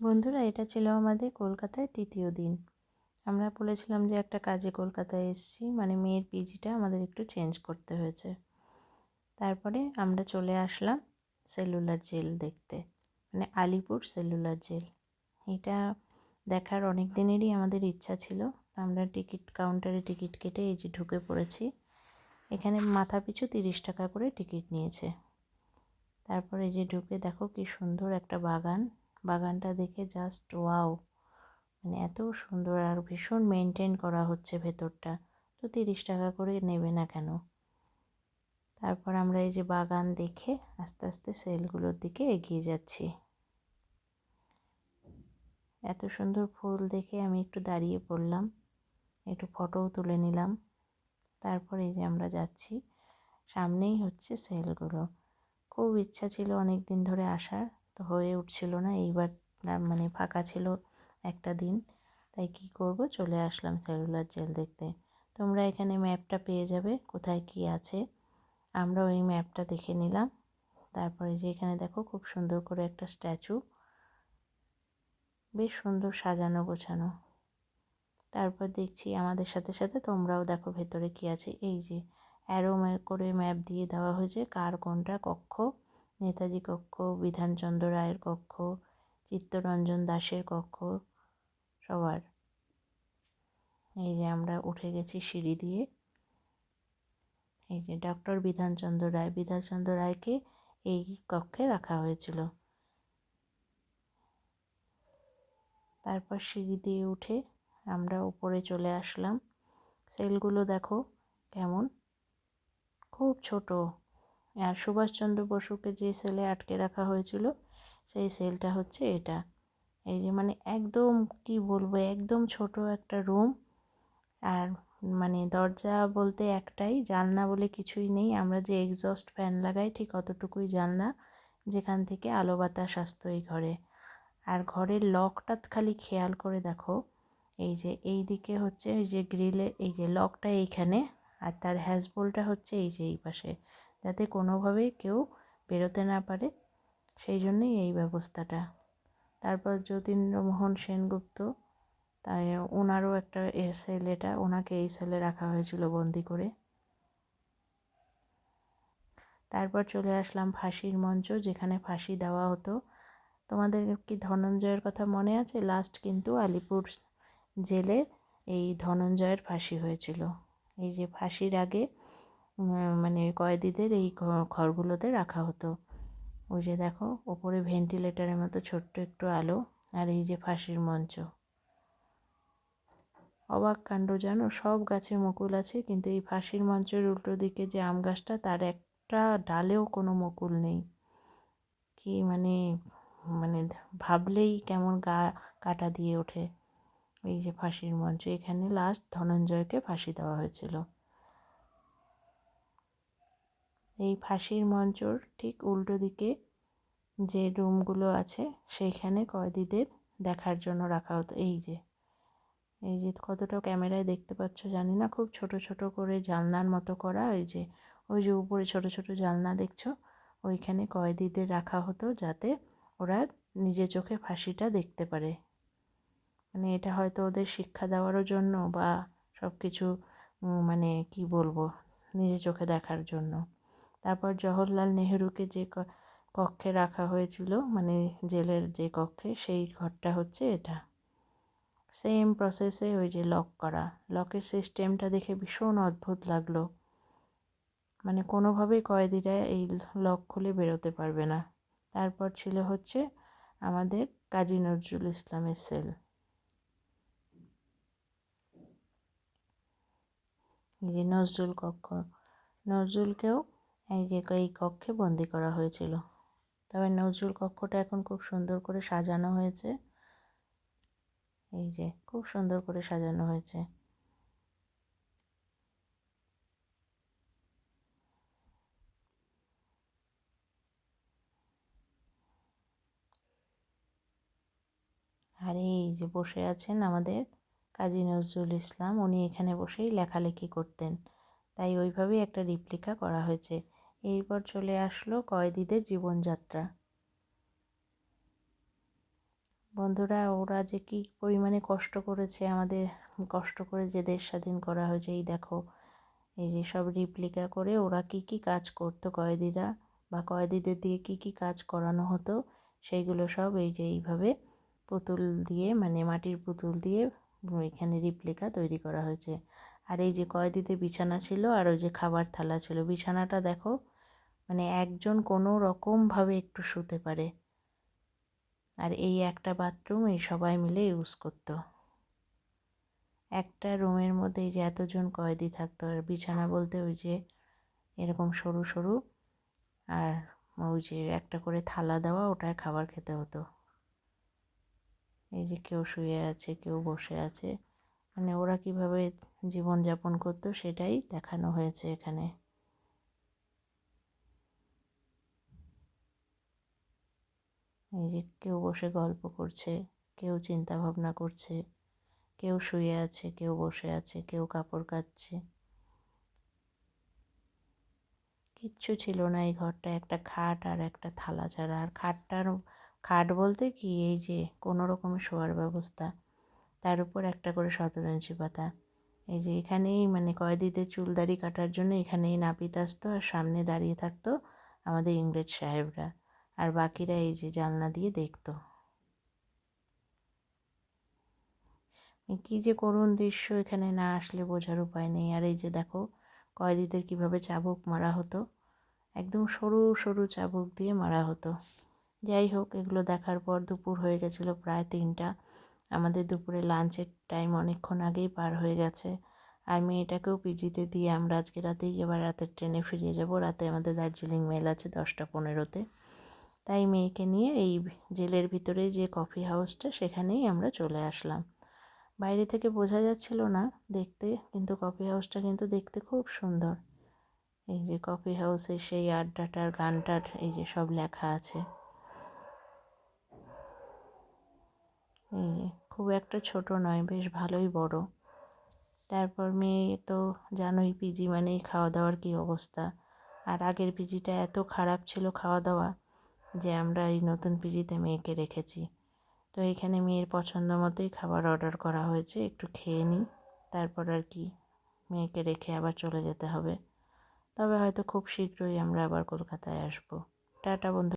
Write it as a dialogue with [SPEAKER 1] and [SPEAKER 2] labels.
[SPEAKER 1] বন্ধুরা, এটা ছিল আমাদের কলকাতায় তৃতীয় দিন। আমরা বলেছিলাম যে একটা কাজে কলকাতায় এসেছি, মানে মেয়ের পিজিটা আমাদের একটু চেঞ্জ করতে হয়েছে। তারপরে আমরা চলে আসলাম সেলুলার জেল দেখতে, মানে আলিপুর সেলুলার জেল। এটা দেখার অনেক দিনেরই আমাদের ইচ্ছা ছিল। আমরা টিকিট কাউন্টারে টিকিট কেটে এই যে ঢুকে পড়েছি। এখানে মাথা পিছু 30 টাকা করে টিকিট নিয়েছে। তারপরে এই যে ঢুকে দেখো কি সুন্দর একটা বাগান। বাগানটা দেখে জাস্ট ওয়াও, মানে এত সুন্দর আর ভীষণ মেনটেন করা হচ্ছে ভেতরটা। তো 30 টাকা করে নেবে না কেন। তারপর আমরা এই যে বাগান দেখে আস্তে আস্তে সেলগুলোর দিকে এগিয়ে যাচ্ছি। এত সুন্দর ফুল দেখে আমি একটু দাঁড়িয়ে পড়লাম, একটু ফটোও তুলে নিলাম। তারপর এই যে আমরা যাচ্ছি, সামনেই হচ্ছে সেলগুলো। খুব ইচ্ছা ছিল অনেক দিন ধরে আসার, তো হয়ে উঠছিল না। এইবার মানে ফাঁকা ছিল একটা দিন, তাই কি করব, চলে আসলাম সেলুলার জেল দেখতে। তোমরা এখানে ম্যাপটা পেয়ে যাবে কোথায় কি আছে। আমরা ওই ম্যাপটা দেখে নিলাম। তারপরে যে এখানে দেখো খুব সুন্দর করে একটা স্ট্যাচু, বেশ সুন্দর সাজানো গোছানো। তারপর দেখছি আমাদের সাথে সাথে তোমরাও দেখো ভেতরে কি আছে। এই যে অ্যারো করে ম্যাপ দিয়ে দেওয়া হয়েছে কার কোনটা কক্ষ। নেতাজি কক্ষ, বিধানচন্দ্র রায়ের কক্ষ, চিত্তরঞ্জন দাশের কক্ষ, সবার। এই যে আমরা উঠে গেছি সিঁড়ি দিয়ে। এই যে ডক্টর বিধানচন্দ্র রায়কে এই কক্ষে রাখা হয়েছিল। তারপর সিঁড়ি দিয়ে উঠে আমরা উপরে চলে আসলাম। সেলগুলো দেখো কেমন, খুব ছোট। আর সুভাষচন্দ্র বসুকে যে সেলে আটকে রাখা হয়েছিল সেই সেলটা হচ্ছে এটা। এই যে মানে একদম কি বলবো, একদম ছোট একটা রুম। আর মানে দরজা বলতে একটাই, জানলা বলে কিছুই নেই। আমরা যে এক্সস্ট ফ্যান লাগাই ঠিক অতটুকুই জানলা, যেখান থেকে আলো বাতাস আসতো এই ঘরে। আর ঘরের লকটা খালি খেয়াল করে দেখো, এই যে এই দিকে হচ্ছে এই যে গ্রিলে, এই যে লকটা এইখানে, আর তার হ্যাজবোলটা হচ্ছে এই যে এই পাশে, যাতে কোনোভাবেই কেউ বেরোতে না পারে, সেই জন্যই এই ব্যবস্থাটা। তারপর যতীন্দ্রমোহন সেনগুপ্ত, তাই ওনারও একটা সেল, এটা ওনাকে এই সেলে রাখা হয়েছিল বন্দি করে। তারপর চলে আসলাম ফাঁসির মঞ্চ, যেখানে ফাঁসি দেওয়া হতো। তোমাদের কি ধনঞ্জয়ের কথা মনে আছে? লাস্ট কিন্তু আলিপুর জেলে এই ধনঞ্জয়ের ফাঁসি হয়েছিল। এই যে ফাঁসির আগে মানে কয়েদিদের এই ঘরগুলোতে রাখা হতো। ওই যে দেখো ওপরে ভেন্টিলেটারের মতো ছোট্ট একটু আলো, আর এই যে ফাঁসির মঞ্চ। অবাক কাণ্ড জানো, সব গাছে মুকুল আছে, কিন্তু এই ফাঁসির মঞ্চের উল্টো দিকে যে আম গাছটা, তার একটা ডালেও কোনো মুকুল নেই। কি মানে, মানে ভাবলেই কেমন গা কাটা দিয়ে ওঠে। এই যে ফাঁসির মঞ্চ, এখানে লাস্ট ধনঞ্জয়কে ফাঁসি দেওয়া হয়েছিল। এই ফাঁসির মঞ্চর ঠিক উল্টো দিকে যে রুমগুলো আছে সেইখানে কয়েদিদের দেখার জন্য রাখা হতো। এই যে কতটা ক্যামেরায় দেখতে পাচ্ছ জানি না, খুব ছোট ছোট করে জানলার মতো করা। ওই যে উপরে ছোট ছোট জানলা দেখছো, ওইখানে কয়েদিদের রাখা হতো যাতে ওরা নিজে চোখে ফাঁসিটা দেখতে পারে। মানে এটা হয়তো ওদের শিক্ষা দেওয়ারও জন্য, বা সব কিছু মানে কি বলবো, নিজে চোখে দেখার জন্য। তারপর জওহরলাল নেহেরুকে যে কক্ষে রাখা হয়েছিল, মানে জেলের যে কক্ষে, সেই ঘরটা হচ্ছে এটা। সেম প্রসেসে ওই যে লক করা, লকের সিস্টেমটা দেখে ভীষণ অদ্ভুত লাগলো। মানে কোনোভাবেই কয়েদিরা এই লক খুলে বেরোতে পারবে না। তারপর ছিল হচ্ছে আমাদের কাজী নজরুল ইসলামের সেল। এই যে নজরুল কক্ষ, নজরুলকেও এই কক্ষে বন্দি করা হয়েছিল। তবে নজরুল কক্ষটা এখন খুব সুন্দর করে সাজানো হয়েছে। এই যে খুব সুন্দর করে সাজানো হয়েছে। আর এই যে বসে আছেন আমাদের কাজী নজরুল ইসলাম, উনি এখানে বসেই লেখালেখি করতেন, তাই ওইভাবেই একটা রিপ্লিকা করা হয়েছে। এরপর চলে আসলো কয়েদিদের জীবনযাত্রা। বন্ধুরা, ওরা যে কী পরিমাণে কষ্ট করেছে, আমাদের কষ্ট করে যে দেশ স্বাধীন করা হয়েছে, এই দেখো এই যে সব রিপ্লিকা করে ওরা কি কি কাজ করতো কয়েদিরা, বা কয়েদিদের দিয়ে কি কি কাজ করানো হতো, সেইগুলো সব এই যে এইভাবে পুতুল দিয়ে, মানে মাটির পুতুল দিয়ে এখানে রিপ্লিকা তৈরি করা হয়েছে। আর এই যে কয়েদিদের বিছানা ছিল, আর ওই যে খাবার থালা ছিল, বিছানাটা দেখো, মানে একজন কোনো রকমভাবে একটু শুতে পারে। আর এই একটা বাথরুম এই সবাই মিলে ইউজ করতো। একটা রুমের মধ্যে এই যে এতজন কয়েদি থাকতো। আর বিছানা বলতে ওই যে এরকম সরু সরু, আর ওই যে একটা করে থালা দেওয়া, ওটায় খাবার খেতে হতো। এই যে কেউ শুয়ে আছে, কেউ বসে আছে, মানে ওরা কিভাবে জীবনযাপন করতো সেটাই দেখানো হয়েছে এখানে। এই যে কেউ বসে গল্প করছে, কেউ চিন্তা ভাবনা করছে, কেউ শুয়ে আছে, কেউ বসে আছে, কেউ কাপড় কাচছে। কিচ্ছু ছিল না এই ঘরটা, একটা খাট আর একটা থালা ছাড়া। আর খাট বলতে কি, এই যে কোনো রকমের শোয়ার ব্যবস্থা, তার উপর একটা করে শতরঞ্চি পাতা। এই যে এখানেই মানে কয়েদিদের চুল দাড়ি কাটার জন্য এখানেই নাপিত আসতো, আর সামনে দাঁড়িয়ে থাকতো আমাদের ইংরেজ সাহেবরা, আর বাকিরা এই যে জানলা দিয়ে দেখতো। কী যে করুণ দৃশ্য, এখানে না আসলে বোঝার উপায় নেই। আর এই যে দেখো কয়েদিদের কিভাবে চাবুক মারা হতো, একদম সরু সরু চাবুক দিয়ে মারা হতো। যাই হোক, এগুলো দেখার পর দুপুর হয়ে গেছিলো প্রায় 3টা। আমাদের দুপুরে লাঞ্চের টাইম অনেকক্ষণ আগেই পার হয়ে গেছে। আর মেয়েটাকেও পিজিতে দিয়ে আমরা আজকে রাতেই এবার রাতের ট্রেনে ফিরে যাব। রাতে আমাদের দার্জিলিং মেল আছে 10টা 15-তে। তাই মেয়েকে নিয়ে এই জেলের ভিতরে যে কফি হাউসটা, সেখানেই আমরা চলে আসলাম। বাইরে থেকে বোঝা যাচ্ছিল না দেখতে, কিন্তু কফি হাউসটা কিন্তু দেখতে খুব সুন্দর। এই যে কফি হাউসে সেই আড্ডাটার গানটার এই যে সব লেখা আছে। এই যে খুব একটা ছোট নয়, বেশ ভালোই বড়। তারপর মেয়ে তো জানোই, পিজি মানেই খাওয়া দাওয়ার কী অবস্থা। আর আগের পিজিটা এত খারাপ ছিল খাওয়া দাওয়া, যে আমরা এই নতুন পিজিতে মেয়েকে রেখেছি। তো এখানে মেয়ের পছন্দ মতোই খাবার অর্ডার করা হয়েছে, একটু খেয়ে নিই, তারপর আর কি মেয়েকে রেখে আবার চলে যেতে হবে। তবে হয়তো খুব শীঘ্রই আমরা আবার কলকাতায় আসবো। টাটা বন্ধু।